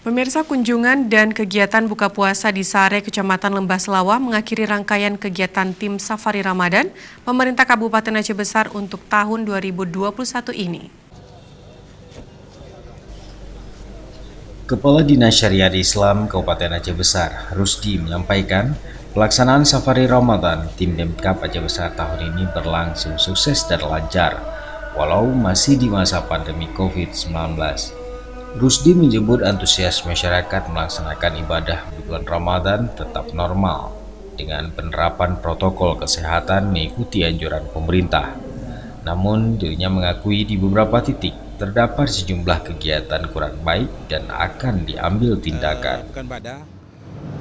Pemirsa, kunjungan dan kegiatan buka puasa di Sare, Kecamatan Lembah Selawa mengakhiri rangkaian kegiatan tim Safari Ramadan pemerintah Kabupaten Aceh Besar untuk tahun 2021 ini. Kepala Dinas Syariat Islam Kabupaten Aceh Besar, Rusdi, menyampaikan pelaksanaan Safari Ramadan tim Pemkab Aceh Besar tahun ini berlangsung sukses dan lancar, walau masih di masa pandemi COVID-19. Rusdi menyebut antusias masyarakat melaksanakan ibadah di bulan Ramadan tetap normal dengan penerapan protokol kesehatan mengikuti anjuran pemerintah. Namun dirinya mengakui di beberapa titik terdapat sejumlah kegiatan kurang baik dan akan diambil tindakan.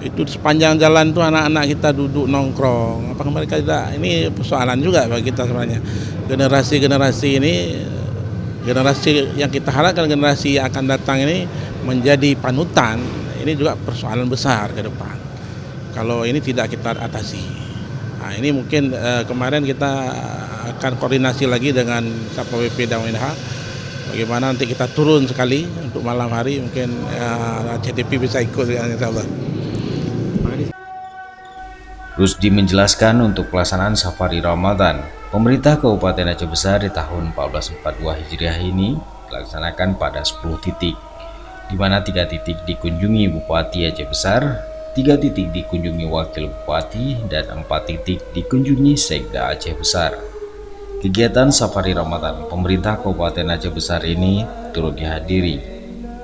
Itu sepanjang jalan tuh anak-anak kita duduk nongkrong. Apakah mereka tidak? Ini persoalan juga bagi kita sebenarnya. Generasi-generasi ini, generasi yang kita harapkan generasi yang akan datang ini menjadi panutan. Ini juga persoalan besar ke depan. Kalau ini tidak kita atasi. Nah, ini mungkin kemarin kita akan koordinasi lagi dengan Satpol PP dan WNH. Bagaimana nanti kita turun sekali untuk malam hari, mungkin CTP bisa ikut insya Allah. Rusdi menjelaskan untuk pelaksanaan Safari Ramadan, pemerintah Kabupaten Aceh Besar di tahun 1442 Hijriah ini dilaksanakan pada 10 titik, di mana 3 titik dikunjungi Bupati Aceh Besar, 3 titik dikunjungi Wakil Bupati, dan 4 titik dikunjungi Sekda Aceh Besar. Kegiatan Safari Ramadan pemerintah Kabupaten Aceh Besar ini turut dihadiri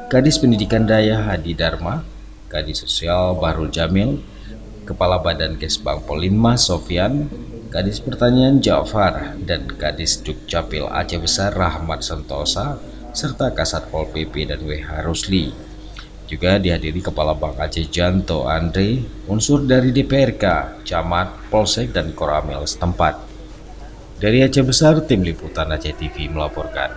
Kadis Pendidikan Daya Hadi Dharma, Kadis Sosial Bahrul Jamil, Kepala Badan Kesbang Polinma Sofyan, Kadis Pertanian Ja'far, dan Kadis Dukcapil Aceh Besar Rahmat Sentosa, serta Kasat Pol PP dan WH Rusli. Juga dihadiri Kepala Bank Aceh Janto Andre, unsur dari DPRK, Camat, Polsek, dan Koramil setempat. Dari Aceh Besar, Tim Liputan Aceh TV melaporkan.